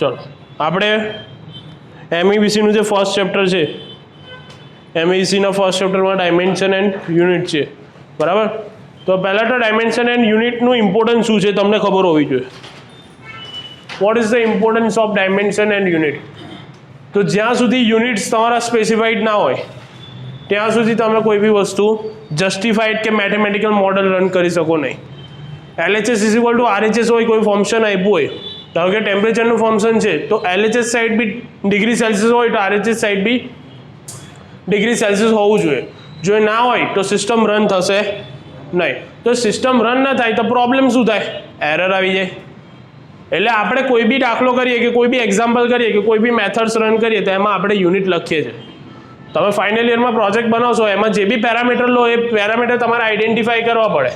ચલો આપણે એમઈબીસીનું જે ફર્સ્ટ ચેપ્ટર છે, એમઈબીસીના ફર્સ્ટ ચેપ્ટરમાં ડાયમેન્શન એન્ડ યુનિટ છે, બરાબર. તો પહેલાં તો ડાયમેન્શન એન્ડ યુનિટનું ઇમ્પોર્ટન્સ શું છે તમને ખબર હોવી જોઈએ. What is the importance of dimension and unit? તો જ્યાં સુધી યુનિટ્સ તમારા સ્પેસિફાઈડ ના હોય ત્યાં સુધી તમે કોઈ બી વસ્તુ જસ્ટિફાઈડ કે મેથેમેટિકલ મોડલ રન કરી શકો નહીં. LHS is equal two RHS હોય, કોઈ ફંક્શન આપ્યું હોય, ધારો કે ટેમ્પરેચરનું ફંક્શન છે તો LHS સાઈડ બી ડિગ્રી સેલ્સિયસ હોય તો RHS સાઈડ બી ડિગ્રી સેલ્સિયસ હોવું જોઈએ. જો ના હોય તો સિસ્ટમ રન થશે નહીં. તો સિસ્ટમ રન ન થાય તો પ્રોબ્લેમ શું થાય? એરર આવી જાય. એટલે આપણે કોઈ બી દાખલો કરીએ કે કોઈ બી એક્ઝામ્પલ કરીએ કે કોઈ બી મેથડ્સ રન કરીએ તો એમાં આપણે યુનિટ લખીએ છીએ. તમે ફાઇનલ યરમાં પ્રોજેક્ટ બનાવશો એમાં જે બી પેરામીટર લો એ પેરામીટર તમારે આઈડેન્ટિફાઈ કરવા પડે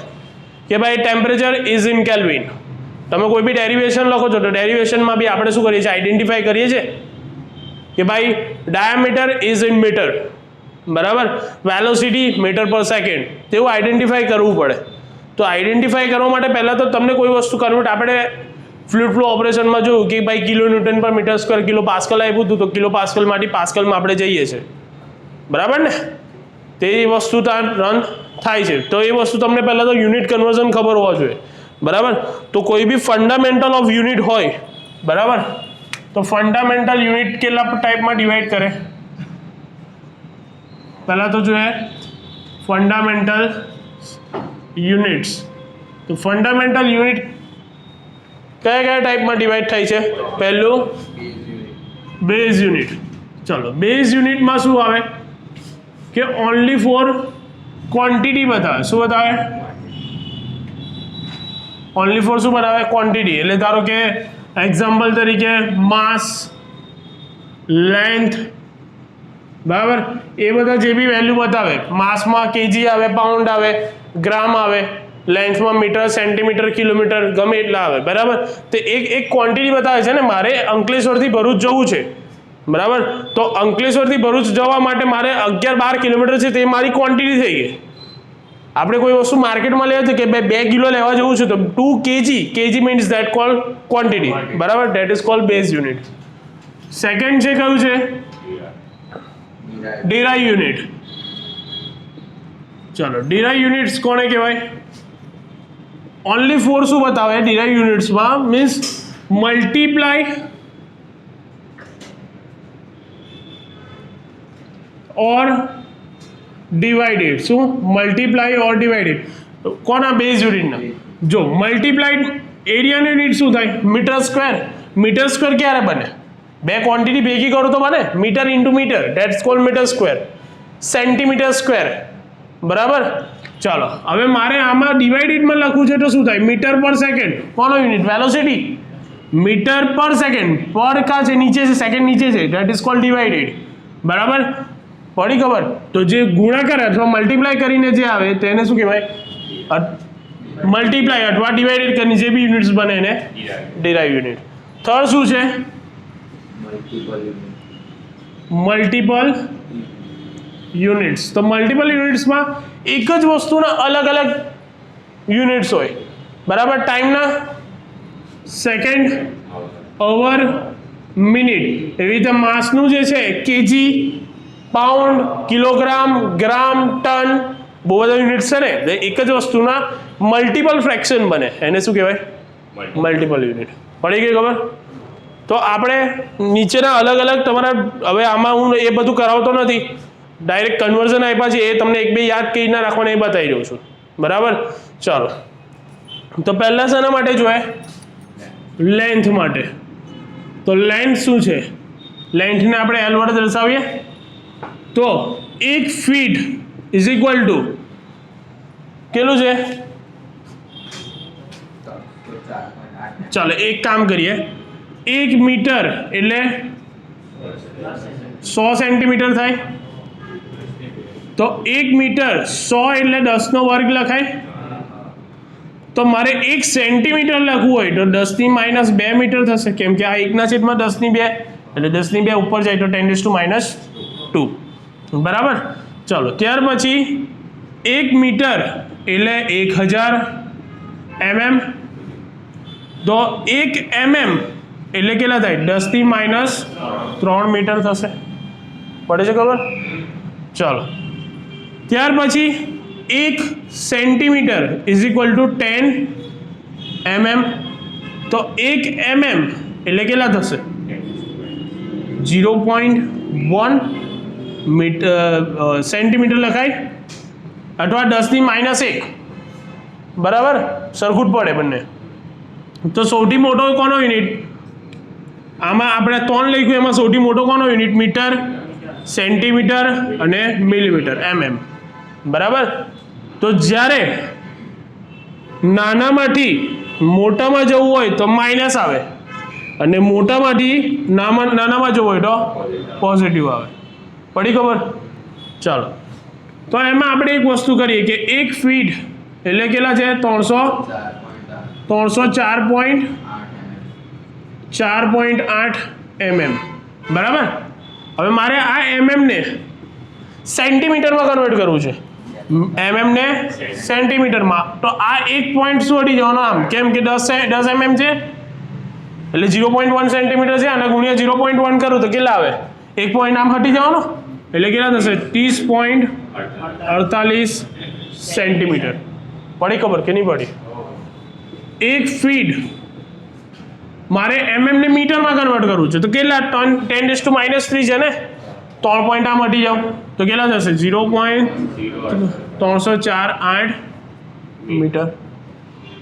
કે ભાઈ ટેમ્પરેચર ઇઝ ઇન કેલ્વિન. તમે કોઈ બી ડેરિવેશન લખો છો તો ડેરિવેશનમાં બી આપણે શું કરીએ છીએ? આઈડેન્ટિફાઈ કરીએ છીએ કે ભાઈ ડાયામીટર ઇઝ ઇન મીટર, બરાબર, વેલોસિટી મીટર પર સેકન્ડ, તેવું આઈડેન્ટિફાઈ કરવું પડે. તો આઈડેન્ટિફાઈ કરવા માટે પહેલાં તો તમને કોઈ વસ્તુ કન્વર્ટ આપણે ફ્લુઇડ ફ્લો ઓપરેશનમાં જોયું કે ભાઈ કિલો ન્યૂટન પર મીટર સ્ક્વેર કિલો પાસ્કલ આપ્યું હતું તો કિલો પાસ્કલમાંથી પાસ્કલમાં આપણે જઈએ છીએ, બરાબર ને? તે વસ્તુ ત્યાં રન થાય છે. તો એ વસ્તુ તમને પહેલાં તો યુનિટ કન્વર્ઝન ખબર હોવા જોઈએ, બરાબર. તો કોઈ બી ફંડામેન્ટલ ઓફ યુનિટ હોય, બરાબર, તો ફંડામેન્ટલ યુનિટ કેટલા ટાઈપમાં ડિવાઈડ કરે? પહેલાં તો જોઈએ ફંડામેન્ટલ યુનિટ્સ. તો ફંડામેન્ટલ યુનિટ કયા કયા ટાઈપમાં ડિવાઈડ થાય છે? પહેલું બેઝ યુનિટ. ચલો બેઝ યુનિટમાં શું આવે કે ઓનલી ફોર ક્વોન્ટિટી બતાવે. શું બતાવે? ઓનલી ફોર શું બતાવે? ક્વોન્ટિટી. એટલે ધારો કે એક્ઝામ્પલ તરીકે માસ, લેન્થ, બરાબર, એ બધા જે બી વેલ્યુ બતાવે, માસમાં કેજી આવે, પાઉન્ડ આવે, ગ્રામ આવે, લેન્થમાં મીટર, સેન્ટીમીટર, કિલોમીટર, ગમે એટલા આવે, બરાબર. તો એક ક્વોન્ટિટી બતાવે છે ને. મારે અંકલેશ્વરથી ભરૂચ જવું છે, બરાબર, તો અંકલેશ્વરથી ભરૂચ જવા માટે મારે 11-12 કિલોમીટર છે, તે મારી ક્વોન્ટિટી થઈ ગઈ. આપણે કોઈ વસ્તુ માર્કેટમાં લેવા છે કે 2 કિલો લેવા જવું છે તો 2 kg, kg means that called quantity, બરાબર, that is called base unit. Second છે કયું છે? Derive unit. ચલો ડિરાઇવ યુનિટ્સ કોને કહેવાય? ઓનલી ફોર શું બતાવે ડિરાઇવ યુનિટ્સમાં? Means multiply or divided. શું? Multiply or divided. કોના? બેઝ યુનિટના. જો મલ્ટીપ્લાઇડ એરિયાની યુનિટ શું થાય? Metre square. મીટર સ્ક્વેર ક્યારે બને? બે ક્વોન્ટિટી ભેગી કરો તો બને. Metre into metre, that's called metre square. Centimetre square, બરાબર. ચાલો હવે મારે આમાં ડિવાઇડેડમાં લખવું છે તો શું થાય? મીટર પર સેકન્ડ. કોનો યુનિટ? વેલોસિટી. મીટર પર સેકન્ડ. પર કા છે? નીચે છે, સેકન્ડ નીચે છે, ધેટ ઇઝ કોલ્ડ ડિવાઇડેડ, બરાબર. પડી ખબર? તો જે ગુણાકાર અથવા મલ્ટીપ્લાય કરીને જે આવે તેને શું કહેવાય? મલ્ટીપ્લાય અથવા ડિવાઇડેડ કરીને જે બી યુનિટ્સ બને એને ડિરાઇવ યુનિટ. થર્ડ શું છે? Multiple units. તો મલ્ટિપલ યુનિટ્સમાં એક જ વસ્તુના અલગ અલગ યુનિટ્સ હોય, બરાબર. ટાઈમના સેકન્ડ, અવર, મિનિટ. એવી રીતે માસનું જે છે કેજી, પાઉન્ડ, કિલોગ્રામ, ગ્રામ, ટન, બહુ બધા યુનિટ્સ છે ને. એક જ વસ્તુના મલ્ટિપલ ફ્રેક્શન બને એને શું કહેવાય? Multiple unit. પડી ગઈ ખબર? તો આપણે નીચેના અલગ અલગ તમારા, હવે આમાં હું એ બધું કરાવતો નથી, ડાયરેક્ટ કન્વર્ઝન આપ્યા છે એ તમને એક બે યાદ કઈ ના રાખવાના એ બતાવી દઉં છું, બરાબર. ચાલો તો પહેલાં શેના માટે જોઈએ? લેન્થ માટે. તો લેન્થ શું છે? લેન્થને આપણે L વડે દર્શાવીએ તો 1 ફીટ ઇઝ ઇક્વલ ટુ કેટલું છે? ચાલો એક કામ કરીએ, 1 મીટર એટલે 100 સેન્ટીમીટર થાય. તો 1 મીટર 100 એટલે 10 નો વર્ગ લખાય. તો મારે 1 સેન્ટીમીટર લખવું હોય તો 10⁻² મીટર થશે, કેમ કે આ 1/10⁻², એટલે 10⁻² ઉપર જાય તો 10⁻², બરાબર. ચલો ત્યાર પછી 1 મીટર એટલે 1000 mm. તો 1 mm એટલે કેટલા થાય 10⁻³ મીટર થશે. પડે છે ખબર? ચાલો ત્યાર પછી 1 centimetre is equal two 10 mm. તો 1 mm એટલે કેટલા થશે 0.1 સેન્ટીમીટર લખાય અથવા 10⁻⁻1 બરાબર સરખું જ પડે બંને. તો સૌથી મોટો કોનો યુનિટ આમાં આપણે 3 લખ્યું એમાં સૌથી મોટો કોનો યુનિટ મીટર સેન્ટીમીટર અને મિલીમીટર mm બરાબર. તો જ્યારે નાનામાંથી મોટામાં જવું હોય તો માઇનસ આવે અને મોટામાંથી નાનામાં જવું હોય તો પોઝિટિવ આવે. પડી ખબર? ચાલો તો એમાં આપણે એક વસ્તુ કરીએ કે 1 ફીટ એટલે કેટલા છે 304.8 mm બરાબર. હવે મારે આ mm ને સેન્ટીમીટરમાં કન્વર્ટ કરવું છે mm ને સેન્ટીમીટરમાં. તો આ એક પોઈન્ટ શું હટી જવાનો આમ કેમ કે 10 mm છે એટલે 0.1 સેન્ટીમીટર છે અને ગુણ્યા 0.1 કરું તો કેટલા આવે એક પોઈન્ટ આમ હટી જવાનો એટલે કેટલા થશે 30.48 સેન્ટીમીટર. પડી ખબર કે નહીં પડી? 1 ફીટ મારે mm ને મીટરમાં કન્વર્ટ કરવું છે તો કેટલા 10⁻³ છે ને 3 પોઈન્ટ આમ હટી જાવ તો કેટલા થશે 0.348 મીટર.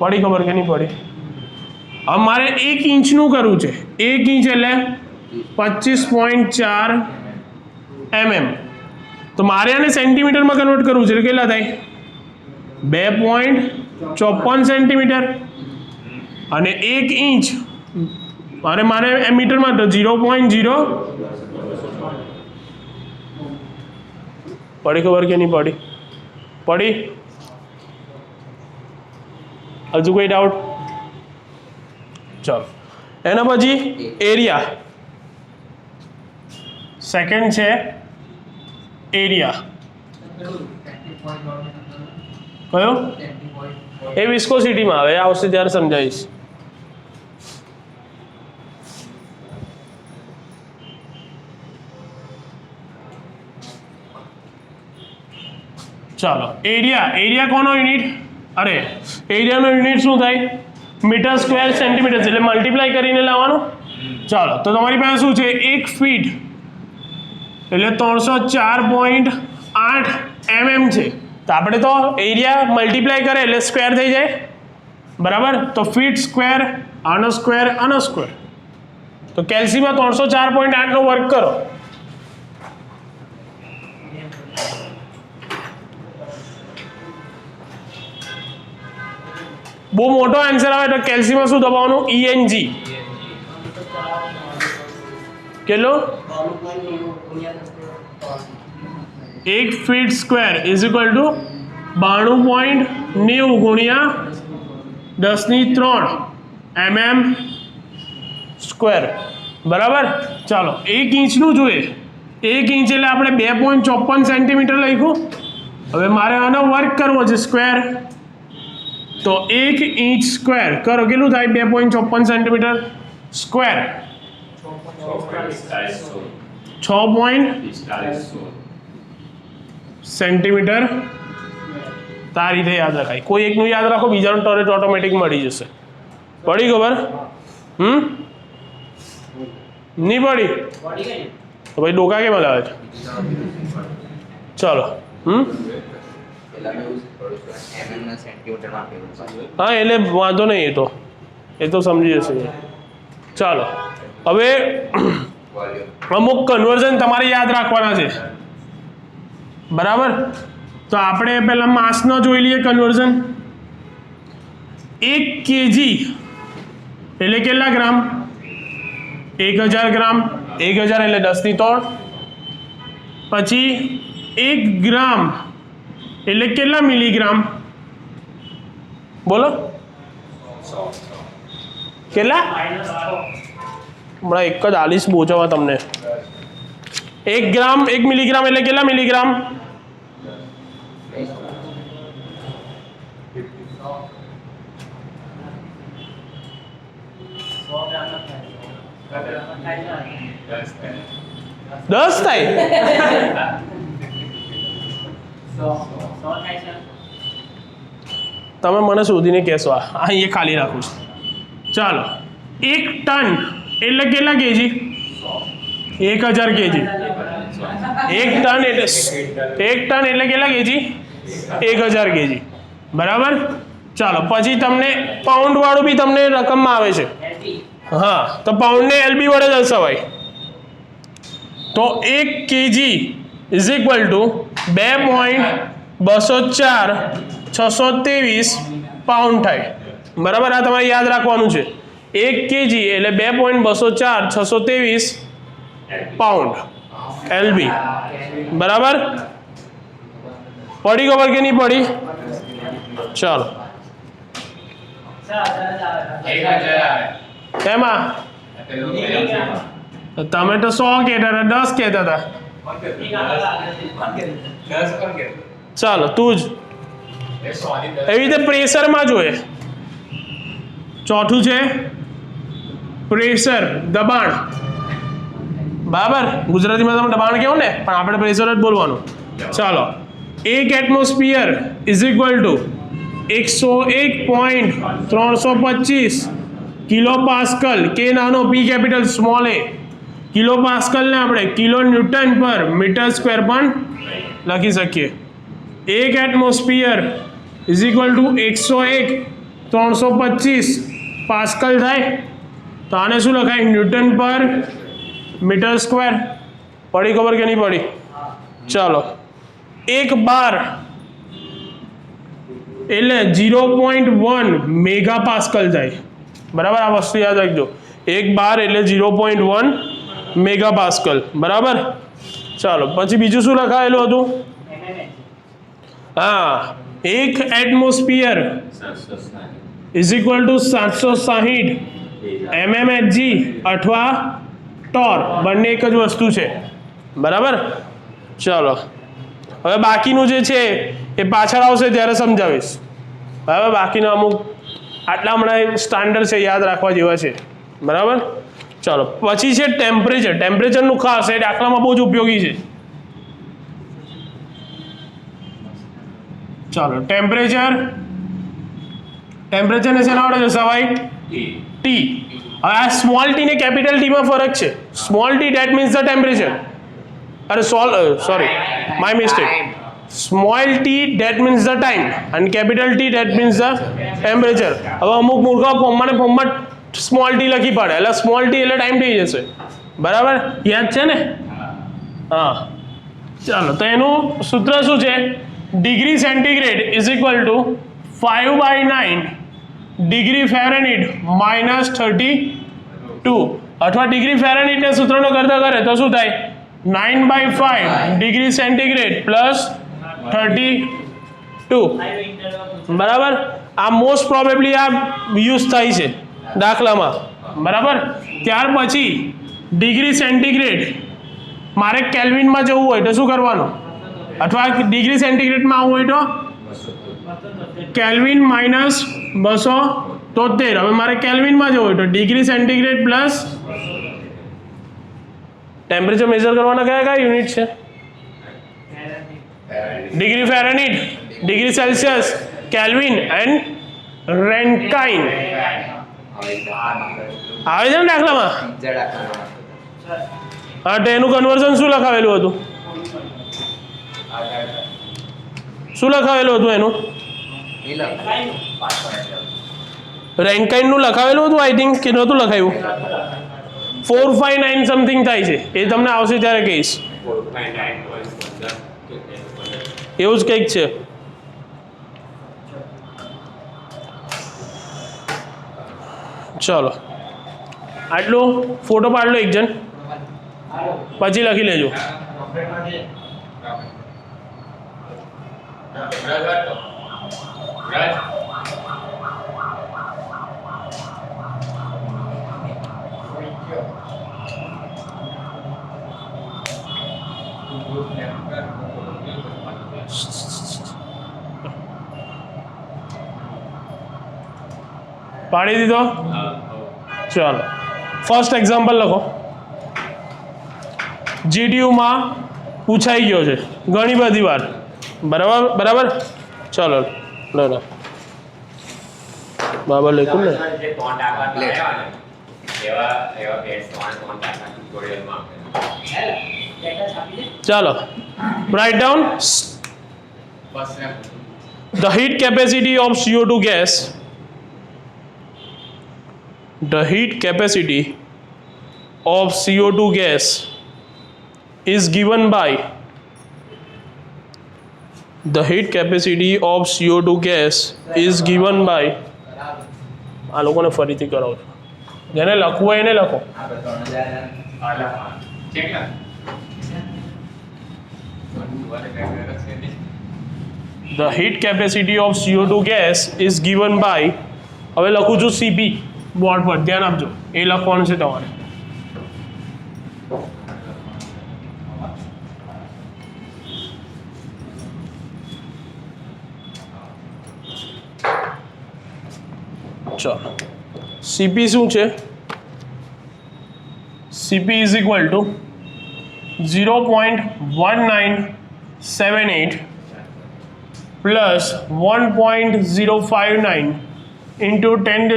પડી ખબર કે નહીં પડી? હવે મારે 1 ઇંચનું કરવું છે 1 ઇંચ એટલે 25.4 mm. તો મારે આને સેન્ટીમીટરમાં કન્વર્ટ કરવું છે એટલે કેટલા થાય 2.54 સેન્ટીમીટર અને 1 ઇંચ મારે મીટરમાં તો 0.0. પડી ખબર કે નહીં પડી? પડી? હજુ કોઈ ડાઉટ? ચાલો એના પછી એરિયા સેકન્ડ છે એરિયા. કયો? એ વિસ્કોસિટીમાં આવે આવશે ત્યારે સમજાવીશ. ચાલો એરિયા કોનો યુનિટ અરે એરિયાનો યુનિટ શું થાય મીટર સ્ક્વેર સેન્ટીમીટર એટલે મલ્ટીપ્લાય કરીને લાવવાનું. ચાલો તો તમારી પાસે શું છે 1 ફીટ એટલે 304.8 mm છે તો આપણે તો એરિયા મલ્ટીપ્લાય કરે એટલે સ્ક્વેર થઈ જાય બરાબર. તો ફીટ સ્ક્વેર આનો સ્ક્વેર તો કેલ્સીમાં 304.8 નો વર્ક કરો બહુ મોટો આન્સર આવે તો કેલ્સીમાં શું દબાવવાનું ENG કેટલો 1 feet square is equal to 92.90 ગુણ્યા 10⁻³ mm સ્ક્વેર બરાબર. ચાલો 1 ઇંચનું જોઈએ 1 ઇંચ એટલે આપણે 2.54 સેન્ટીમીટર લખ્યું. હવે મારે આનો વર્ક કરવો છે સ્ક્વેર તો 1 ઇંચ સ્ક્વેર કરો કેટલું થાય 2.54 સેન્ટીમીટર સ્ક્વેર 6.45 સેન્ટીમીટર. આ રીતે યાદ રખાય. કોઈ એકનું યાદ રાખો બીજાનું ટોરેટ ઓટોમેટિક મળી જશે. પડી ખબર? નહીં પડી તો ભાઈ ડોકા કેમ લાવે છે? ચાલો હા એટલે વાંધો નહીં એ તો સમજી જશે. ચાલો હવે અમુક કન્વર્ઝન તમારે યાદ રાખવાના છે બરાબર. તો આપણે પહેલા માસનો જોઈ લઈએ કન્વર્ઝન. 1 kg એટલે કેટલા ગ્રામ 1000 ગ્રામ 1000 એટલે 10⁻³ પછી 1 ગ્રામ એટલે કેટલા મિલીગ્રામ બોલો કેટલા હમણાં એક જ આલીસ બોચવા તમને 1 ગ્રામ 1 મિલીગ્રામ એટલે કેટલા મિલીગ્રામ 10 થાય. તમે મને શોધીને કહેશો. આ એ ખાલી રાખું છું. ચાલો, 1 ટન એટલે કેટલા કેજી? 1000 કેજી. 1 ટન એટલે કેટલા કેજી? 1000 કેજી. બરાબર. ચાલો, પછી તમને પાઉન્ડ વાળું બી તમને રકમમાં આવે છે. હા, તો પાઉન્ડને એલબી વડે દર્શાવાય. તો 1 KG is equal two 2.204/623 pound થાય. બરાબર. આ તમારે યાદ રાખવાનું છે. 1 કેજી એટલે 2.204/623 પાઉન્ડ એલબી. બરાબર. પડી ખબર કે નહીં પડી? ચાલો, એમાં તમે તો 100 કહેતા હતા, 10 કહેતા હતા. ચાલો, તું જ એવી રીતે પ્રેશરમાં જોઈએ. ચોથું છે પ્રેશર, દબાણ. બરાબર. ગુજરાતીમાં તમે દબાણ કહો ને, પણ આપણે પ્રેશર જ બોલવાનું. ચાલો, 1 atmosphere is equal two 101.325 kilo pascal. કે નાનો, પી કેપિટલ, સ્મોલ એ. કિલો પાસ્કલને આપણે કિલો ન્યૂટન પર મીટર સ્ક્વેર પણ લખી શકીએ. 1 atmosphere is equal two 101.325 pascal થાય. તો આને શું લખાય? ન્યૂટન પર મીટર સ્ક્વેર. પડી ખબર કે નહીં પડી? ચાલો, 1 બાર એટલે 0.1 મેગા પાસ્કલ થાય. બરાબર. આ વસ્તુ યાદ રાખજો. 1 બાર એટલે 0.1 મેગા પાસ્કલ. બરાબર. ચાલો, પછી બીજું શું લખાયેલું હતું? હા, 1 atmosphere is equal two 760 mmHg અથવા ટોર. બંને એક જ વસ્તુ છે. બરાબર. ચાલો, હવે બાકીનું જે છે એ પાછળ આવશે ત્યારે સમજાવીશ. બરાબર. બાકીના અમુક આટલા હમણાં સ્ટાન્ડર્ડ છે, યાદ રાખવા જેવા છે. બરાબર. ચાલો, પછી છે ટેમ્પરેચર. ટેમ્પરેચરનું ખાસ એ દાખલામાં બહુ જ ઉપયોગી છે. ચાલો, ટેમ્પરેચરને શેના વડે દર્શાવાય? ટી. હવે આ સ્મોલ ટી ને કેપિટલ ટી માં ફરક છે. Small T that means the temperature. અરે sorry, my mistake. Small T that means the time અને capital T that means the temperature. હવે અમુક મૂર્ખા ફોર્મમાં સ્મોલ ટી લખી પડે એટલે સ્મોલ ટી એટલે ટાઈમ થઈ જશે. બરાબર. યાદ છે ને? હા. ચાલો, તો એનું સૂત્ર શું છે? Degree centigrade is equal two 5/9 degree Fahrenheit -32. અથવા ડિગ્રી ફેરનહીટના સૂત્રનો કરતા કરે તો શું થાય? 9/5 ડિગ્રી સેન્ટીગ્રેડ +32. બરાબર. આ મોસ્ટ પ્રોબેબલી આ યુઝ થાય છે દાખલામાં. બરાબર. ત્યાર પછી ડિગ્રી સેન્ટીગ્રેડ મારે કેલ્વિનમાં જવું હોય તો શું કરવાનું? અથવા ડિગ્રી સેન્ટીગ્રેડમાં આવવું હોય તો કેલ્વિન -273. હવે મારે કેલ્વિનમાં જવું હોય તો degree centigrade plus temperature major કરવાના કયા કયા યુનિટ છે? Degree Fahrenheit, degree Celsius, kelvin and Rankine. આવે છે ને દાખલામાં? હા, તો એનું કન્વર્ઝન શું લખાવેલું હતું? શું લખાવેલું હતું એનું? રેન્કાઇનનું લખાવેલું હતું આઈ થિંક, કે નહોતું લખાવ્યું? 459 સમથિંગ થાય છે. એ તમને આવશે ત્યારે કહીશ. એવું જ કંઈક છે. ચલો, આટલું ફોટો પાડ લો એક જણ, પછી લખી લેજો. પાડી દીધો? ચાલો, ફર્સ્ટ એક્ઝામ્પલ લખો, જીટીયુમાં પૂછાઈ ગયો છે ઘણી બધી વાર, બરાબર બરાબર. ચાલો લો બરાબર લખ્યું ને. ચાલો write down the heat capacity of CO2 gas, the heat capacity of CO2 gas is given by, the heat capacity of CO2 gas is given by, આ લોકોને ફરીથી કરાવો છો, જેને લખવું હોય એને લખો. The heat capacity of CO2 gas is given by, હવે લખું છું CP બોર્ડ પર, ધ્યાન આપજો, એ લખવાનું છે તમારે. ચાલો CP શું છે? CP is equal to 0.1978 plus 1.059 into 10⁻⁴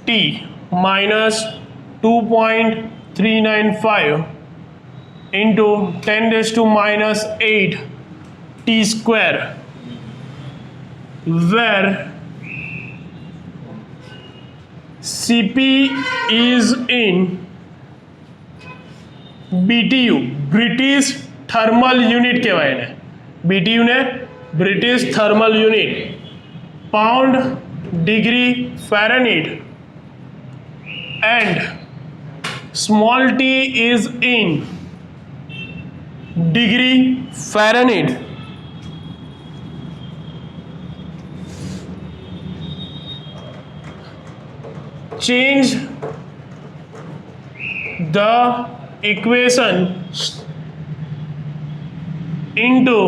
T minus 2.395 into 10⁻⁸ T square, where CP is in BTU, British Thermal Unit કહેવાય એને, BTU ને British Thermal Unit, pound degree Fahrenheit, and small t is in degree Fahrenheit. Change the equation into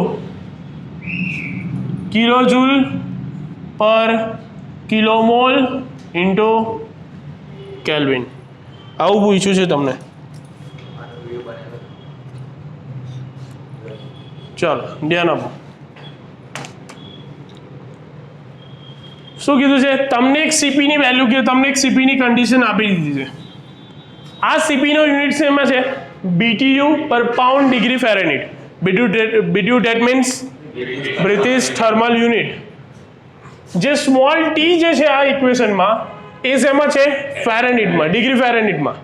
kilojoule per kilomole into Kelvin. આવું પૂછ્યું છે તમને. ચાલો ધ્યાન આપો. શું કીધું છે તમને? એક સીપીની વેલ્યુ કે તમને એક સીપીની કન્ડિશન આપી દીધી છે. આ સીપીનો યુનિટ છે એમાં છે BTU પર pound degree Fahrenheit. BTU that means British Thermal Unit. જે સ્મોલ ટી જે છે આ ઇક્વેશનમાં એ શેમાં છે? ફેરનહીટમાં, ડિગ્રી ફેરનહીટમાં.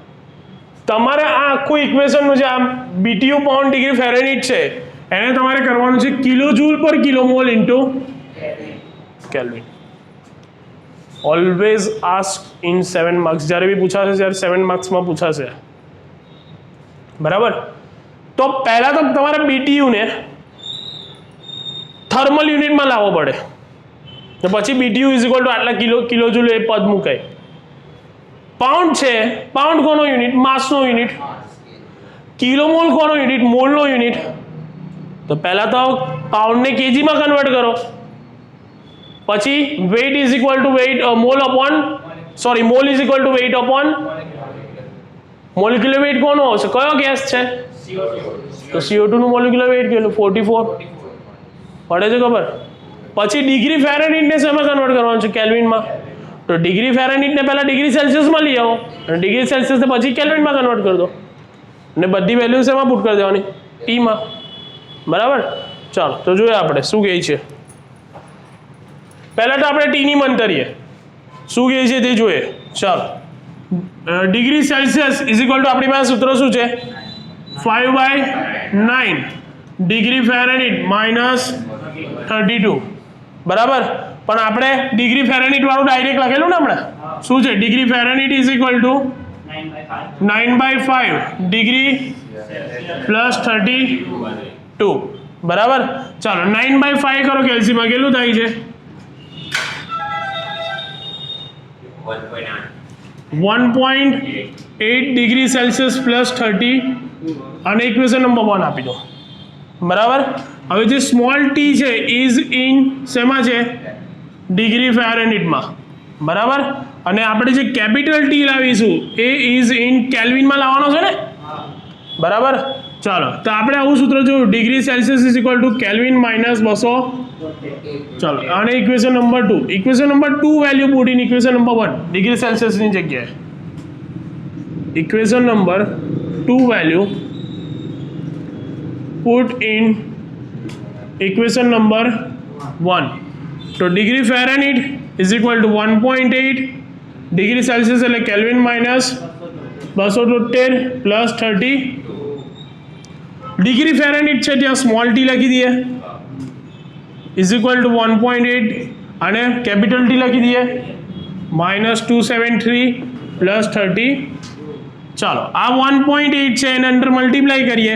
તમારે આ આખું ઇક્વેશનનું જે આ BTU પાઉન્ડ ડિગ્રી ફેરનહીટ છે એને તમારે કરવાનું છે કિલોજૂલ પર કિલોમોલ into kelvin. Always ask in 7 marks, જ્યારે બી પૂછાશે ત્યારે 7 માર્ક્સમાં પૂછાશે, બરાબર. તો પહેલાં તો તમારે BTU ને થર્મલ યુનિટમાં લાવવો પડે, તો પછી BTU ઇઝ ઇક્વલ ટુ આટલા કિલોજૂલ એ પદ મુકાય. પાઉન્ડ છે, પાઉન્ડ કોનો યુનિટ? માસનો યુનિટ. કિલોમોલ કોનો યુનિટ? મોલનો યુનિટ. તો પહેલાં તો પાઉન્ડને કેજીમાં કન્વર્ટ કરો, પછી weight is equal to weight mole upon mole is equal to weight upon molecular weight કોનો હશે? કયો ગેસ છે? તો CO2 નું મોલિક્યુલર વેઇટ કેટલું? 44. પડે છે ખબર? પછી ડિગ્રી ફેરનહીટને શેમાં કન્વર્ટ કરવાનું છે? કેલ્વિનમાં. તો ડિગ્રી ફેરનહીટને પહેલા ડિગ્રી સેલ્સિયસમાં લઈ આવો અને ડિગ્રી સેલ્સિયસને પછી કેલ્વિનમાં કન્વર્ટ કરી દો અને બધી વેલ્યુ શેમાં પુટ કરી દેવાની? ટીમાં, બરાબર. ચાલો તો જોઈએ આપણે શું કહે છે. પહેલાં તો આપણે ટીની મંતરીએ શું કહે છે તે જોઈએ. ચાલો, degree Celsius is equal two આપણી પાસે સૂત્ર શું છે? 5/9 ડિગ્રી ફેરનહીટ માઇનસ 32, બરાબર. પણ આપણે ડિગ્રી ફેરનહીટ વાળું ડાયરેક્ટ લખેલું ને હમણાં. શું છે? Degree Fahrenheit is equal two 9/5 degree plus 32, બરાબર. ચાલો 9/5 કરો કેલ્સીમાં, કેટલું થાય છે? 1.8 ડિગ્રી સેલ્સિયસ પ્લસ 30 અને ઇક્વેશન નંબર 1 આપી દો, બરાબર. હવે જે સ્મોલ ટી છે ઇઝ ઇન શેમાં છે? ડિગ્રી ફેરનહીટમાં. બરાબર. અને આપણે જે કેપિટલ ટી લાવીશું એ ઇઝ ઇન કેલ્વિનમાં લાવવાનો છે ને, બરાબર. ચાલો તો આપણે આવું સૂત્ર જોયું, degree Celsius is equal to Kelvin minus 200. ચાલો અને equation number 2, equation number 2 value put in equation number 1 degree સેલ્સિયસની જગ્યાએ. Equation number 2 value put in equation number 1. તો degree Fahrenheit is equal to 1.8 degree Celsius એટલે Kelvin minus 273 plus 30. Degree Fahrenheit છે ત્યાં small T લખી દઈએ is equal to 1.8 અને capital T લખી દઈએ માઇનસ 273 પ્લસ 30. ચાલો આ 1.8 છે એને અંદર મલ્ટીપ્લાય કરીએ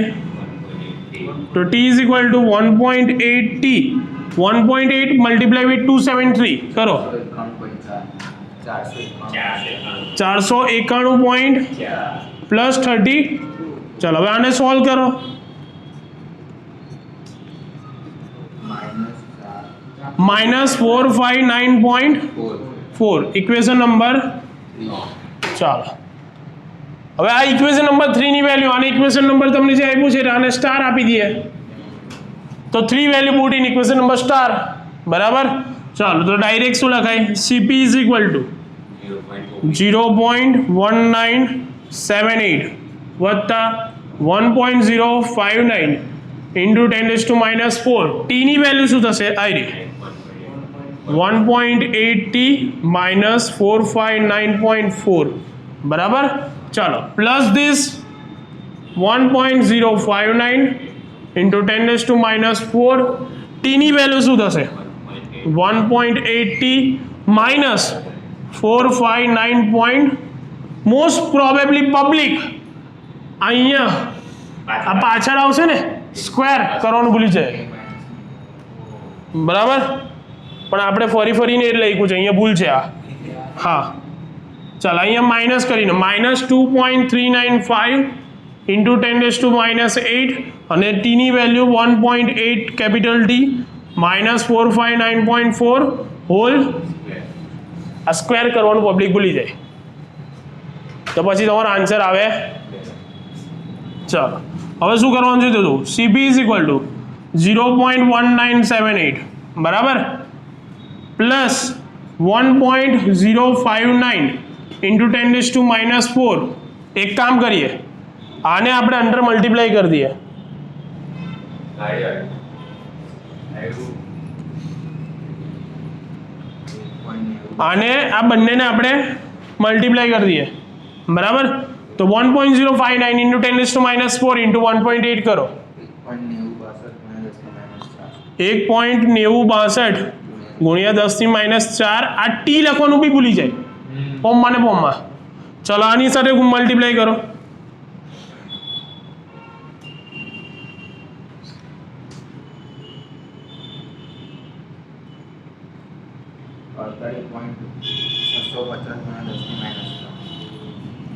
તો T is equal to 1.8 T 1.8 multiply with 273 કરો 491 પ્લસ 30. ચાલો હવે આને સોલ્વ કરો. -459.4 ઇક્વેશન નંબર. ચાલો હવે આ ઇક્વેશન નંબર 3 ની વેલ્યુ અને ઇક્વેશન નંબર તમને જે આપ્યું છે આને સ્ટાર આપી દઈએ તો 3 value put in equation number star, બરાબર. ચાલો તો ડાયરેક્ટ શું લખાય, CP ઇઝ ઇક્વલ ટુ 0.1978 વત્તા 1.059 ઇન્ટુ 10⁻⁴. ટીની વેલ્યુ શું થશે, આઈ 1.8 ટી માઇનસ 459.4, બરાબર. ચાલો પ્લસ ધીસ 1.059 ઇન્ટુ 10⁻⁴. ટીની વેલ્યુ શું થશે 1.8 T minus 459. Most probably public અહીંયા આ પાછળ આવશે ને સ્ક્વેર કરવાનું ભૂલી જાય, બરાબર. પણ આપણે ફરીને એટલે લખ્યું છે, અહીંયા ભૂલ છે આ. હા ચાલો અહીંયા માઇનસ કરીને -2.395 ઇન્ટુ 10⁻⁸ અને ટીની value 1.8 capital T minus 459.4 whole. આ સ્ક્વેર કરવાનું પબ્લિક ભૂલી જાય તો પછી તમારો આન્સર આવે. ચાલો હવે શું કરવાનું છે તો CP ઇઝ ઇક્વલ ટુ 0.1978 બરાબર પ્લસ 1.059 ઇન્ટુ 10⁻⁴. એક કામ કરીએ આને આપણે અંડર મલ્ટીપ્લાય કરી દઈએ આને આ બંનેને આપણે મલ્ટીપ્લાય કરી દઈએ, બરાબર. તો 1.059 ઇન્ટુ 10⁻⁴ ઇન્ટુ 1.8 કરો 1.9062 ગુણ્યા 10⁻⁴. આ ટી લખવાનું બી ભૂલી જાય પોમમાં ને પોમમાં. ચલો આની સાથે મલ્ટીપ્લાય કરો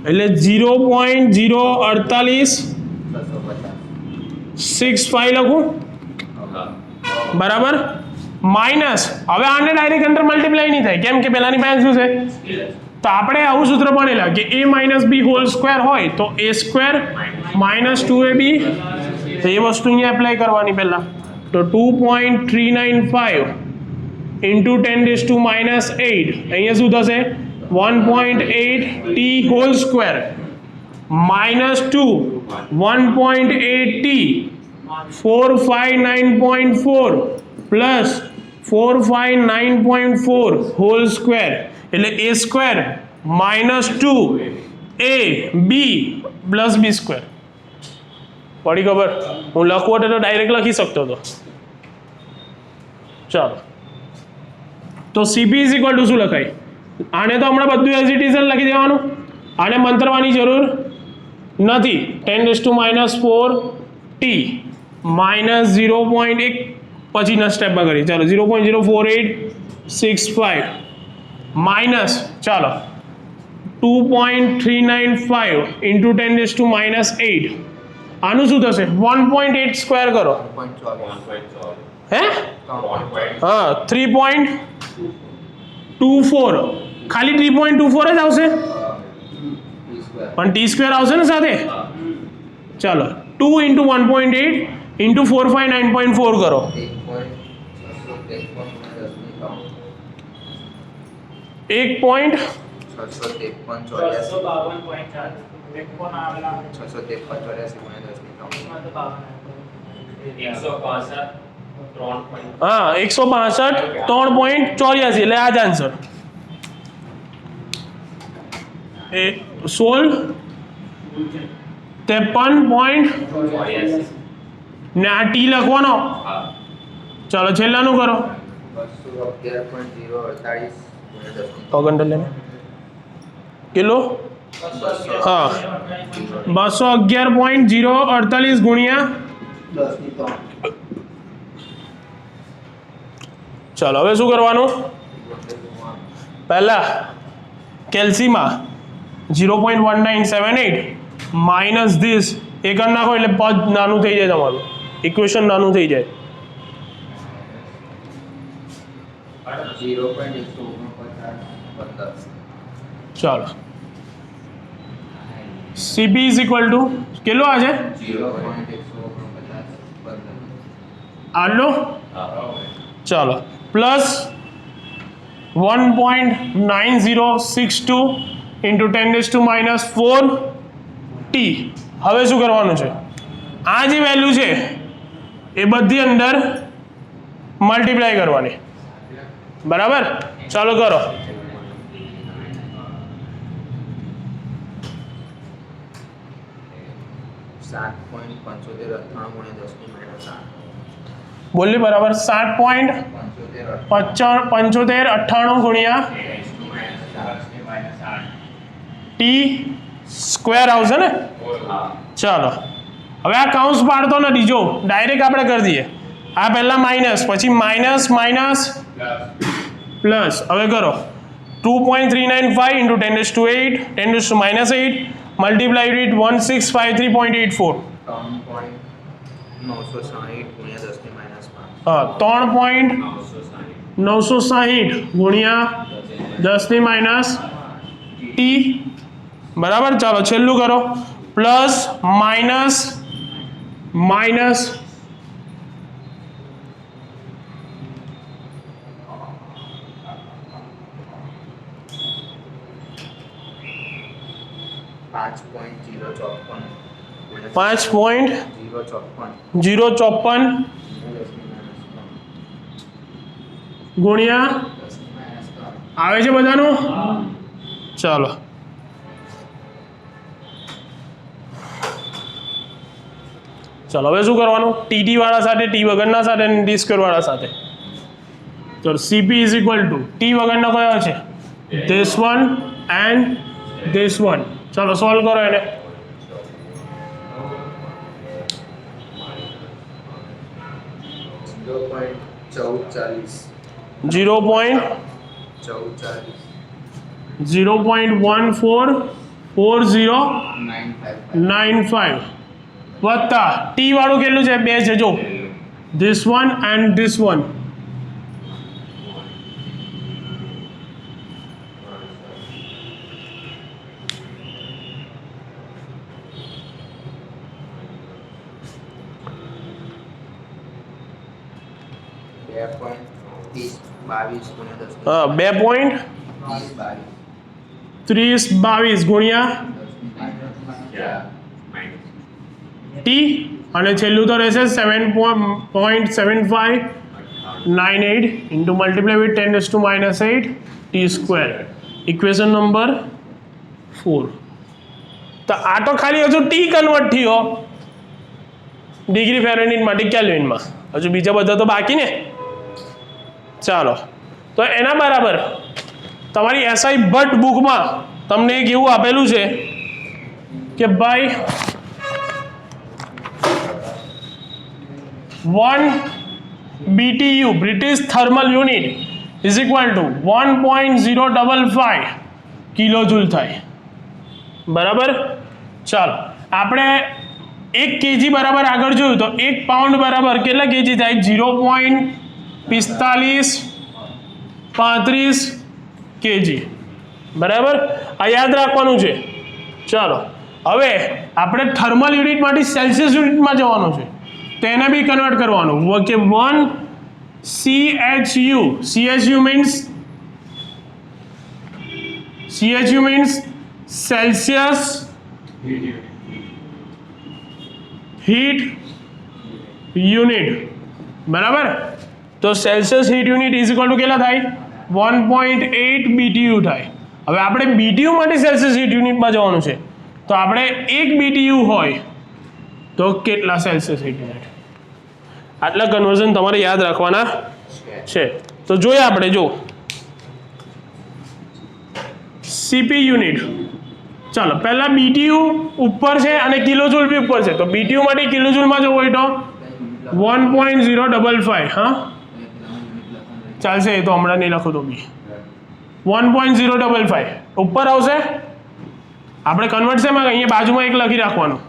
એટલે 0.04865 લખું, બરાબર. માઇનસ હવે આને ડાયરેક્ટ અંડર મલ્ટીપ્લાય નહીં થાય કેમ કે પહેલાની પાસે શું છે, તો આપણે આવું સૂત્ર ભણેલા કે a - b હોલ સ્ક્વેર હોય તો a સ્ક્વેર માઇનસ 2ab. તો એ વસ્તુ અહીંયા એપ્લાય કરવાની પહેલા. તો 2.395 ઇન્ટુ 10⁻⁸ અહીંયા શું થશે 1.8 T whole square minus 2 1.8 T 459.4 plus 459.4 whole square એટલે a square minus 2ab plus b square. પડી ખબર? હું લખવું હતો તો ડાયરેક્ટ લખી શકતો હતો. ચાલો તો CP ઇઝ ઇક્વલ ટુ શું લખાય, આને તો હમણાં બધું એઝ ઇટ ઇઝ લખી દેવાનું, આને મંતરવાની જરૂર નથી. 10⁻⁴ ટી માઇનસ 0.1 પછીના સ્ટેપમાં કરી. ચાલો 0.04865 માઇનસ ચાલો 2.395 ઇન્ટુ 10⁻⁸. આનું શું થશે 1.8 સ્ક્વેર કરો હે, હા 3.24 ખાલી 3.24 જ આવશે પણ ટી સ્ક્વેર આવશે ને સાથે ચાલો 2 × 1.8 × 459.4 કરો 165 3.84 એટલે આ જ આન્સર એ 16 53. ને આ ટી લખવાનો ચાલો છેલ્લાનું કરો ઓગણત્રીસ લેને કેટલો હા 211.048 ગુણ્યા ચાલો હવે શું કરવાનું પહેલા કેલ્સીમાં 0.1978 માઇનસ ધીસ એ કરી નાખો એટલે પદ નાનું થઈ જાય તમારું ઇક્વેશન નાનું થઈ જાય 0.149 ચાલો CP ઇઝ ઇક્વલ ટુ કેટલો આ છે 0.149 આટલો ચાલો પ્લસ 1.9062 ઇન્ટુ 10⁻⁴ ટી હવે શું કરવાનું છે આ જે વેલ્યુ છે એ બધી અંદર મલ્ટીપ્લાય કરવાની બરાબર ચાલો કરો 7.75 બોલી બરાબર 7.75 ગુણ્યા ટી સ્ક્વેર આવશે ને ચાલો હવે આ કૌંસ પાડતો નથી જો ડાયરેક્ટ આપણે કરી દઈએ આ પહેલા માઇનસ પછી માઇનસ માઇનસ પ્લસ હવે કરો 2.395 × 10⁸ 10⁻⁸ મલ્ટીપ્લાય વિથ 1653.84 3.960 ગુણ્યા 3.960 ગુણ્યા 10⁻ ટી બરાબર ચાલો છેલ્લું કરો પ્લસ માઇનસ માઇનસ પાંચ પોઈન્ટ 054 ગુણ્યા આવે છે બધાનું ચાલો ચાલો હવે શું કરવાનું ટી વાળા સાથે ટી વગરના સાથે અને ટી સ્ક્વેર વાળા સાથે તો CP is equal to T વગરનો કયો છે this one and this one ચાલો સોલ્વ કરો એને 0.144095 વત્તા ટી વાળું કેટલું છે 2 છે જો this one and this one હા 2.3022 ગુણ્યા ટી અને છેલ્લું તો રહેશે 7.7598 into multiply with 10⁻⁸ T square equation number 4 તો આ તો ખાલી હજુ ટી કન્વર્ટ થયો ડિગ્રી ફેરનહીટમાંથી કેલ્વિનમાં હજુ બીજા બધા તો બાકી ને ચાલો તો એના બરાબર તમારી SI ભટ્ટ બુકમાં તમને એક એવું આપેલું છે કે ભાઈ 1 BTU British thermal unit is equal two 1.055 કિલોજૂલ થાય બરાબર ચાલો આપણે 1 kg બરાબર આગળ જોયું તો 1 પાઉન્ડ બરાબર કેટલા કેજી થાય 0.4535 kg બરાબર, આ યાદ રાખવાનું છે. ચાલો હવે આપણે થર્મલ યુનિટમાંથી સેલ્સિયસ યુનિટમાં જવાનું છે, તો એને બી કન્વર્ટ કરવાનું કે 1 CHU means Celsius heat unit. બરાબર, તો Celsius heat unit is equal two કેટલા થાય? 1.8 BTU થાય. હવે આપણે BTU માટે સેલ્સિયસ હીટ યુનિટમાં જવાનું છે, તો આપણે 1 BTU હોય તો કેટલા સેલ્સિયસ હીટ યુનિટ? આટલા કન્વર્ઝન તમારે યાદ રાખવાના છે. તો જોઈએ આપણે, જો CP યુનિટ, ચાલો પહેલા BTU ઉપર છે અને કિલોજૂલ બી ઉપર છે, તો BTU માટે કિલોજૂલમાં જવું હોય તો 1.055. હા ચાલશે, એ તો હમણાં નહીં લખું તો બી 1.055 ઉપર આવશે. આપણે કન્વર્ટ છે અહીંયા બાજુમાં એક લખી રાખવાનું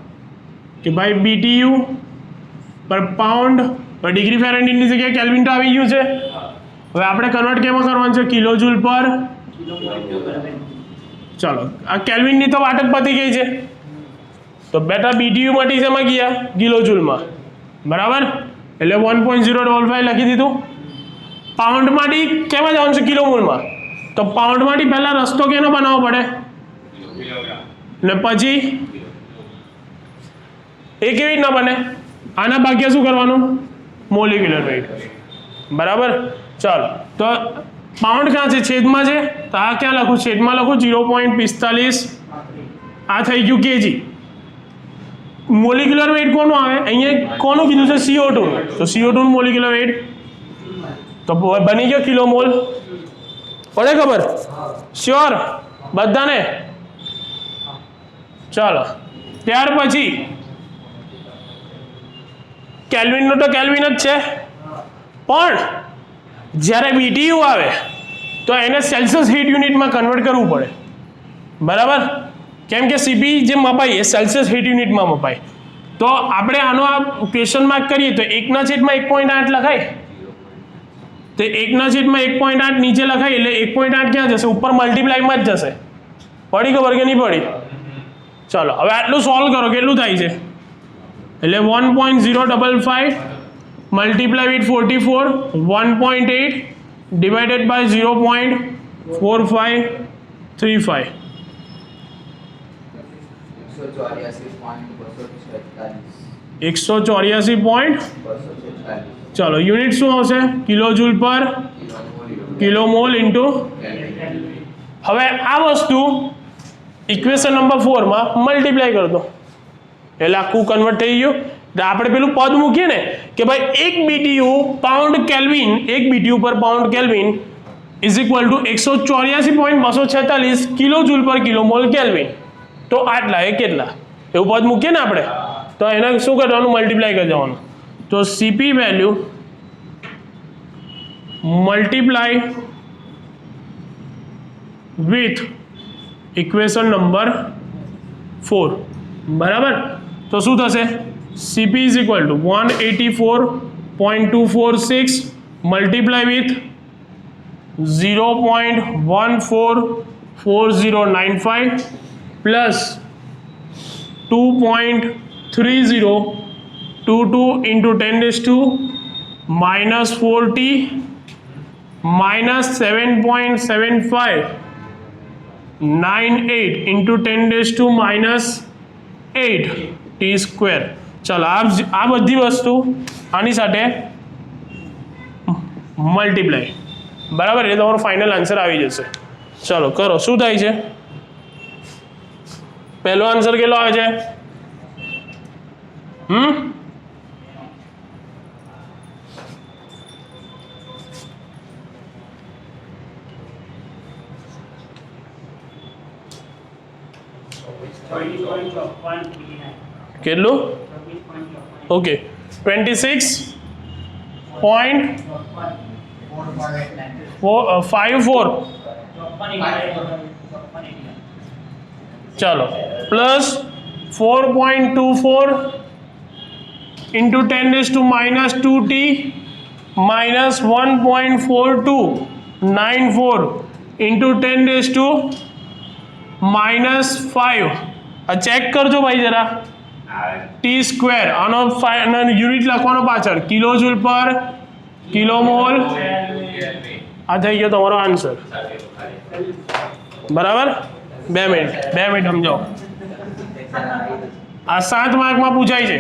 કે ભાઈ BTU પર પાઉન્ડ, ડિગ્રી ફેરનહીટની જગ્યાએ કેલ્વિન તો આવી ગયું છે. હવે આપણે કન્વર્ટ કેમાં કરવાનું છે? કિલોજૂલ પર. ચાલો આ કેલ્વિનની તો વાટ જ પતી ગઈ છે, તો બેટા BTU માંથી શેમાં ગયા? કિલોજૂલમાં. બરાબર, એટલે 1.055 લખી દીધું. પાઉન્ડમાંથી કેમાં જવાનું છે? કિલોમોલમાં. તો પાઉન્ડમાંથી પહેલા રસ્તો કેનો બનાવવો પડે? ને પછી એ કેવી રીતના બને? આના ભાગ્યા શું કરવાનું? Molecular weight. બરાબર, ચાલો તો પાઉન્ડ ક્યાં છે? છેદમાં છે, તો આ ક્યાં લખું? છેદમાં લખું 0.45. આ થઈ ગયું કેજી. મોલિક્યુલર વેઇટ કોનું આવે? અહીંયા કોનું કીધું છે? CO2. તો CO2 નું મોલિક્યુલર વેઇટ તો બની ગયો કિલોમોલ. પડે ખબર? શ્યોર બધાને? ચાલો ત્યાર પછી કેલ્વિનનું તો કેલ્વિન જ છે, પણ જ્યારે BTU આવે તો એને સેલ્સિયસ હીટ યુનિટમાં કન્વર્ટ કરવું પડે. બરાબર, કેમ કે CP જે મપાય એ સેલ્સિયસ હીટ યુનિટમાં મપાય. તો આપણે આનો આ ક્વેશ્ચન માર્ક કરીએ તો 1/1.8 લખાય, તો 1/1.8 નીચે લખાય એટલે 1.8 ક્યાં જશે? ઉપર મલ્ટીપ્લાયમાં જ જશે. પડી ખબર કે નહીં પડી? ચાલો હવે આટલું સોલ્વ કરો, કેટલું થાય છે? એટલે 1.055 મલ્ટીપ્લાય વિથ 44, 1.8 ડિવાઇડેડ બાય 0.4535. 184. ચાલો યુનિટ શું આવશે? કિલોજૂલ પર કિલોમોલ ઇન્ટુ. હવે આ વસ્તુ ઇક્વેશન નંબર 4 માં મલ્ટીપ્લાય કરી દો એટલે આખું કન્વર્ટ થઈ ગયું. આપણે પેલું પદ મૂકીએ ને કે ભાઈ 1 BTU પાઉન્ડ કેલ્વિન, 1 BTU પર pound kelvin is equal two 184.246 કિલોજૂલ પર કિલોમોલ કેલ્વિન. તો આટલા એ કેટલા? એવું પદ મૂકીએ ને આપણે, તો એને શું કરવાનું? મલ્ટીપ્લાય કરી દેવાનું. તો CP value multiply with equation number 4. બરાબર, તો શું થશે? CP is equal two 184.246 multiply with 0.144095 plus 2.3022 into 10⁻⁻40 minus 7.7598 into 10⁻⁸ T². ચાલો આ બધી વસ્તુ આની સાથે મલ્ટીપ્લાય. બરાબર, એટલે તમારો ફાઇનલ આન્સર આવી જશે. ચાલો કરો, શું થાય છે? પહેલો આન્સર કેટલો આવે છે? કેટલું? ઓકે 26.54. ચાલો plus 4.24 into 10⁻²T minus 1.4294 into 10⁻⁴ -5 આ ચેક કરજો ભાઈ જરા ટી સ્ક્વેર આનો યુનિટ લખવાનો પાછળ કિલો જૂલ પર કિલોમોલ આ થઈ ગયો તમારો આન્સર બરાબર 2 મિનિટ સમજાવો આ 7 માર્કમાં પૂછાય છે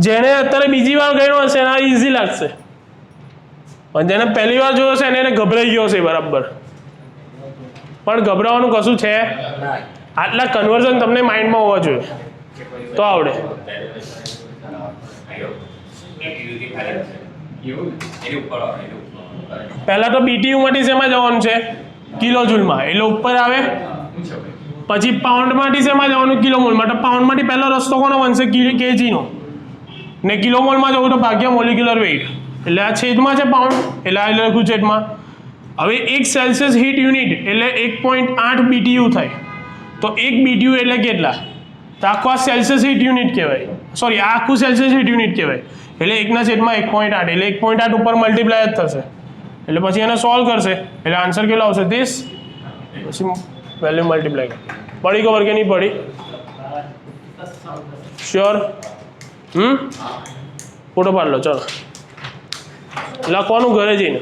જેને અત્યારે બીજી વાર ગણ્યો હશે એને ઇઝી લાગશે પણ જેને પહેલી વાર જોયો છે એને ગભરાઈ ગયો છે બરાબર પણ ગભરાવાનું કશું છે આટલા કન્વર્ઝન તમને માઇન્ડમાં હોવા જોઈએ તો આવડે પહેલા તો BTU માંથી શેમાં જવાનું છે કિલો જૂલમાં એટલે ઉપર આવે પછી પાઉન્ડ માંથી શેમાં જવાનું કિલોમોલ માટે પાઉન્ડ માંથી પહેલો રસ્તો કોનો બનશે કેજી નો ને કિલોમોલમાં જવું તો ભાગ્યા મોલિક્યુલર વેઇટ એટલે આ છેદમાં છે પાઉન્ડ એટલે આ લખ્યું છેદમાં હવે 1 સેલ્સિયસ હીટ યુનિટ એટલે 1.8 BTU થાય તો 1 BTU એટલે કેટલા તો આખું આ સેલ્સિયસ હીટ યુનિટ કહેવાય સોરી આ આખું સેલ્સિયસ હીટ યુનિટ કહેવાય એટલે 1/1.8 એટલે 1.8 ઉપર મલ્ટીપ્લાય જ થશે એટલે પછી એને સોલ્વ કરશે એટલે આન્સર કેટલો આવશે 30 પછી વેલ્યુ મલ્ટીપ્લાય પડી ખબર કે નહીં પડી શ્યોર ફોટો પાડ લો ચલો લખવાનું ઘરે જઈને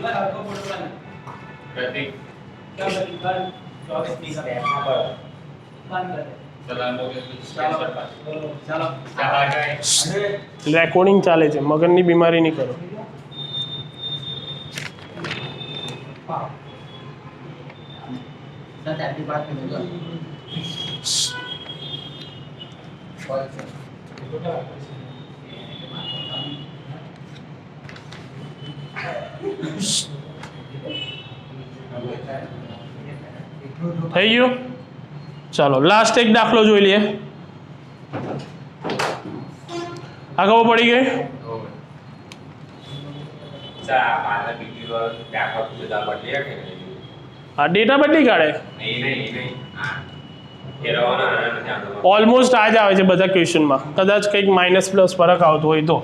રેકોર્ડિંગ ચાલે છે મગજની બીમારી નહીં કરો થઈ ગયું ચાલો લાસ્ટ એક દાખલો જોઈ લઈએ આ ખબર પડી ગઈ આ ડેટા બદલી કાઢે ઓલમોસ્ટ આ જ આવે છે બધા ક્વેશ્ચનમાં કદાચ કંઈક માઇનસ પ્લસ ફરક આવતો હોય તો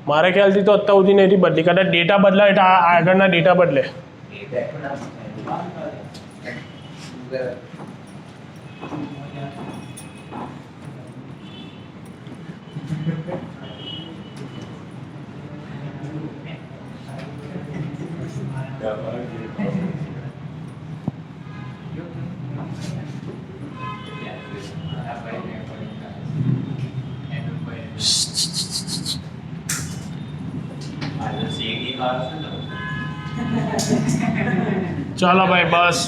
મારા ખ્યાલથી તો અત્યાર સુધી નથી બદલી કદાચ ડેટા બદલાય એટલે આગળના ડેટા બદલે ચાલો ભાઈ બસ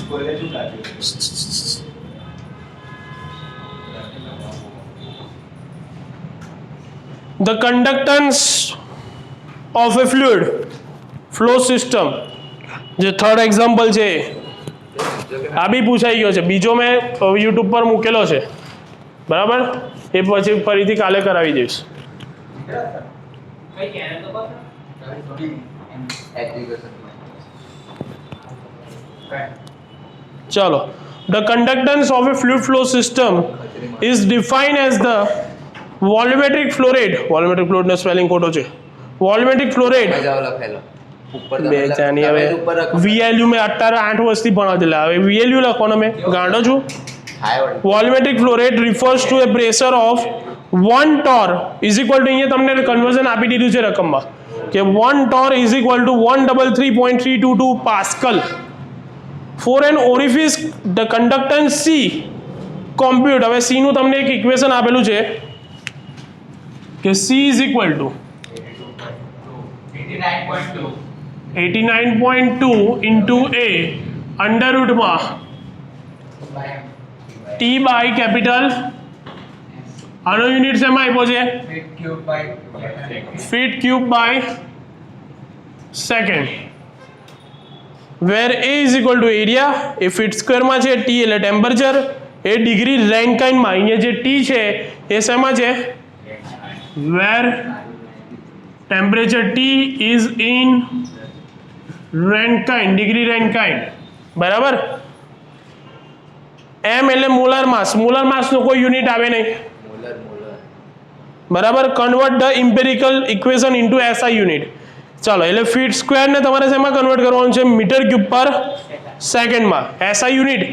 the conductance of a fluid flow system જે થર્ડ એક્ઝામ્પલ છે આ બી પૂછાઈ ગયો છે બીજો મેં યુટ્યુબ પર મૂકેલો છે બરાબર એ પછી ફરીથી કાલે કરાવી દઈશ ચલો the conductance of a fluid flow system is defined as the volumetric flow rate નો સ્પેલિંગ ખોટો છે volumetric flow rate બે જાની હવે VLU મેં અત્યારે 8 વર્ષથી ભણાવતેલા હવે VLU લખવાનો મેં ગાંડો છું volumetric flow rate refers to a pressure of 1 torr is equal to અહીંયા તમને કન્વર્ઝન આપી દીધું છે રકમમાં કે 1 torr is equal to 133.322 pascal for an orifice the conductance C compute હવે C નું તમને એક ઇક્વેશન આપેલું છે કે C is equal to 89.2 into A under root માં T by capital આનો યુનિટ શેમાં આપ્યો છે feet cube by second where A is equal to area એ ફીટ સ્ક્વેરમાં છે T એટલે ટેમ્પરેચર એ ડિગ્રી રેન્કાઇનમાં અહીંયા જે T છે એ શેમાં છે where temperature T is in Rankine degree Rankine બરાબર M એટલે મોલાર માસનો કોઈ યુનિટ આવે નહીં બરાબર convert the empirical equation into SI unit ચાલો એટલે ફીટ સ્ક્વેરને તમારે શેમાં કન્વર્ટ કરવાનું છે મીટર ક્યુબ પર સેકન્ડમાં એસઆઈ યુનિટ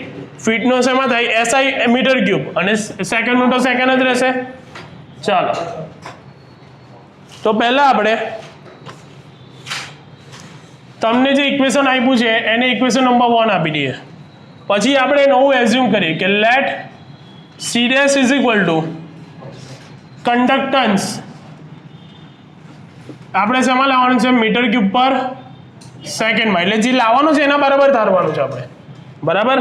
ફીટનો શેમાં થાય એસઆઈ મીટર ક્યુબ અને સેકન્ડનું તો સેકન્ડ જ રહેશે ચાલો તો પહેલાં આપણે તમને જે ઇક્વેશન આપ્યું છે એને ઇક્વેશન નંબર 1 આપી દઈએ પછી આપણે નવું એઝ્યુમ કરીએ કે let see dash is equal two conductance આપણે શેમાં લાવવાનું છે મીટર ક્યુબ પર સેકન્ડમાં એટલે જે લાવવાનું છે એના બરાબર ધારવાનું છે આપણે બરાબર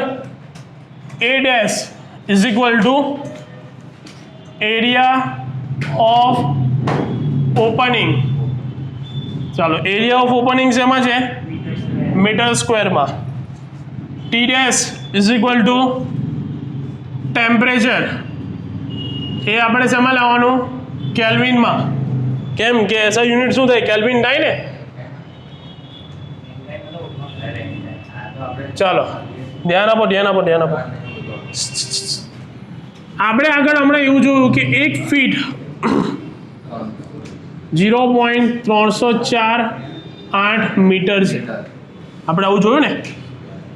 A dash is equal to area of opening ચાલો એરિયા ઓફ ઓપનિંગ શેમાં છે મીટર સ્ક્વેરમાં T dash is equal to temperature એ આપણે શેમાં લાવવાનું કેલ્વિનમાં કેમ કે એસઆઈ યુનિટ શું થાય કેલ્વિન થાય ને ચાલો ધ્યાન આપો આપણે આગળ હમણાં એવું જોયું કે 1 ફીટ 0.348 મીટર છે આપણે આવું જોયું ને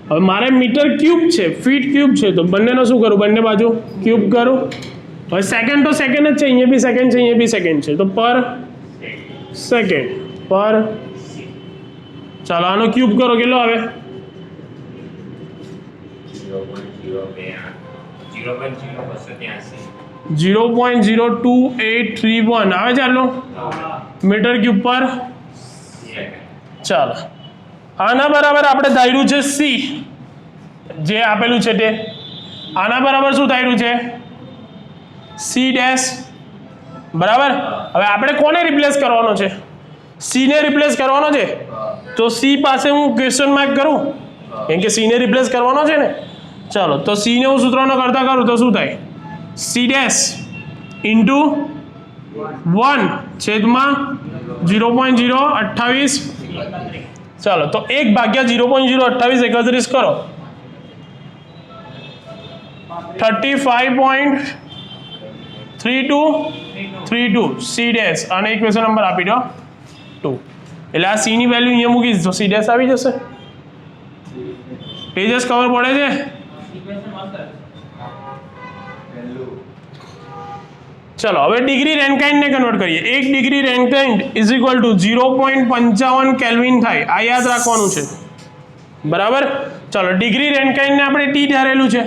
હવે મારે મીટર ક્યુબ છે ફીટ ક્યુબ છે તો બંનેનો શું કરું બંને બાજુ ક્યુબ કરું હવે સેકન્ડ તો સેકન્ડ જ છે અહીંયા બી સેકન્ડ છે અહીંયા બી સેકન્ડ છે તો પર સેકન્ડ પર ચાલો આનો ક્યુબ કરો કેટલો આવે 0.02831 આવે ચાલો મીટર ક્યુબ પર ચાલો આના બરાબર આપણે ધાર્યું છે સી જે આપેલું છે તે આના બરાબર શું ધાર્યું છે સી ડેશ બરાબર હવે આપણે કોને રિપ્લેસ કરવાનો છે સી ને રિપ્લેસ કરવાનો છે તો સી પાસે હું ક્વેશ્ચન માર્ક કરું કેમ કે સી ને રિપ્લેસ કરવાનો છે ને ચાલો તો સી ને હું સૂત્રનો કરતા કરું તો શું થાય સી ડેશ ઇન્ટુ 1 છેદમાં 0.028 ચાલો તો 1 ભાગ્યા 0.028 31 કરો 35.3232 સી ડેશ અને ઇક્વેશન નંબર આપી દો 2 એટલે આ સી ની વેલ્યુ અહીંયા મૂકીશ તો સી ડેશ આવી જશે પેજસ ખબર પડે છે ચલો હવે ડિગ્રી રેન્કાઇન્ડને કન્વર્ટ કરીએ 1 degree Rankine is equal to 0.55 Kelvin થાય આ યાદ રાખવાનું છે બરાબર ચલો ડિગ્રી રેન્કાઇન્ડને આપણે ટી ધારેલું છે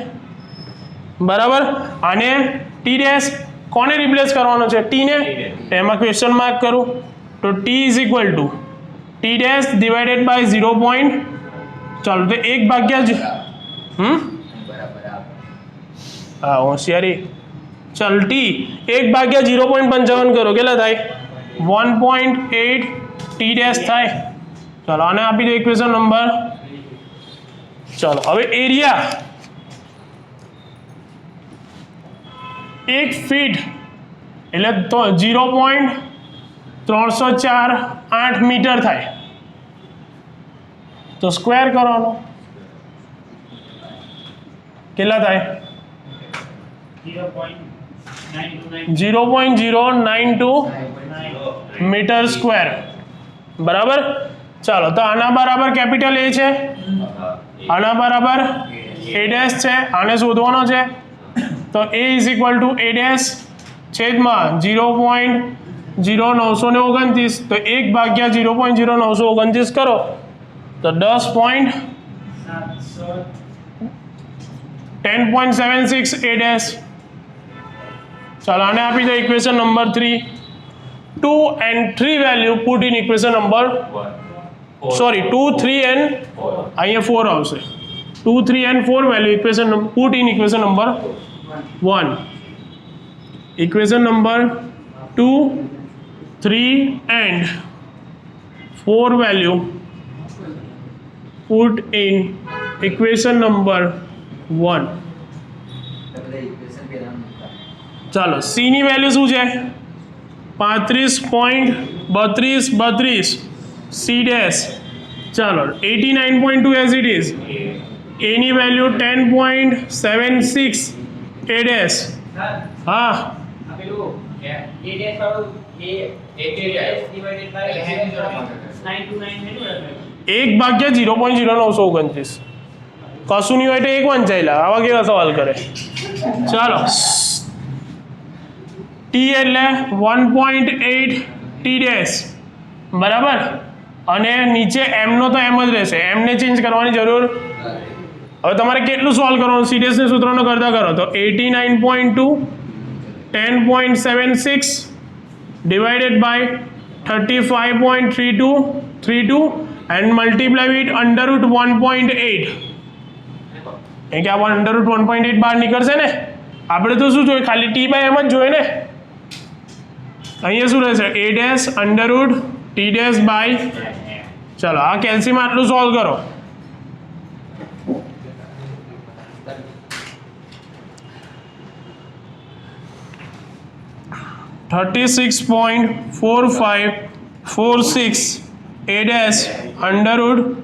બરાબર અને ટી ડેશ કોને રિપ્લેસ કરવાનો છે ટી ને એમાં ક્વેશ્ચન માર્ક કરું તો T is equal to T dash divided by 0. ચાલો તો 1 ભાગ્યા હા હોશિયારી ચાલ ટી 1 ભાગ્યા 0.55 કરો કેટલા થાય 1.8 ટી ડેશ થાય ચાલો આને આપી દો ઇક્વેશન નંબર ચાલો હવે એરિયા 1 ફીટ એટલે તો 0.348 મીટર થાય તો સ્ક્વેર કરવાનો કેટલા થાય 0.092 મીટર સ્ક્વેર બરાબર ચાલો તો આના બરાબર કેપિટલ એ છે આના બરાબર એ ડેશ છે આને શોધવાનો છે તો a is equal two A dash છેદમાં 0.0929 તો 1 ભાગ્યા 0.0929 કરો તો 10.76 a ડેશ ચાલો આને આપી દો equation number 3 2 and 3 value put in equation number sorry 2 3 and અહીંયા 4 આવશે 2 3 and 4 value equation put in equation number 1 equation number 2 3 and 4 value put in equation number 1 ચાલો સી ની વેલ્યુ શું છે 35.3232 સી ડેશ ચાલો 89.2 એઝ ઇટ ઇઝ એ ની value 10.76 એ dash હા 1 ભાગ્યા 0.0929 કશું નહીં હોય તો 1 વંચાયેલા આવા કેવા સવાલ કરે ચાલો t એટલે 1.8 t ડેશ બરાબર અને નીચે m નો તો m જ રહેશે m ને ચેન્જ કરવાની જરૂર હવે તમારે કેટલું સોલ્વ કરવાનું સીરીયસને સૂત્રનો કરતા કરો તો 89.2 10.76 divided by 35.32 and multiply with under root 1.8 એ કે આ under root 1.8 બહાર નીકળશે ને આપણે તો શું જોઈએ ખાલી t by m જ જોઈએ ને અહીંયા શું રહેશે a dash under root t dash by ચલો આ કેલ્સીમાં આટલું સોલ્વ કરો $36.4546 a dash under root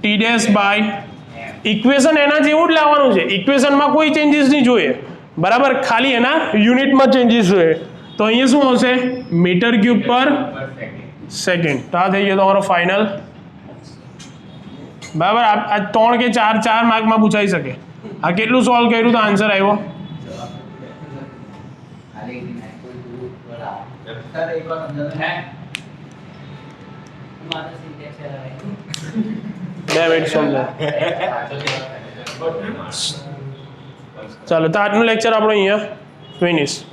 t dash by equation એના જેવું જ લાવવાનું છે ઇક્વેશનમાં કોઈ ચેન્જીસ નહીં જોઈએ બરાબર ખાલી એના યુનિટમાં ચેન્જીસ જોઈએ તો અહીંયા શું આવશે મીટર ક્યુબ પર સેકન્ડ તો આ થઈ ગયો તમારો ફાઇનલ બરાબર આ 3 કે 4 માર્કમાં પૂછાઈ શકે આ કેટલું સોલ્વ કર્યું તો આન્સર આવ્યો ચાલો તો આજનું લેક્ચર આપણો અહીંયા ફિનિશ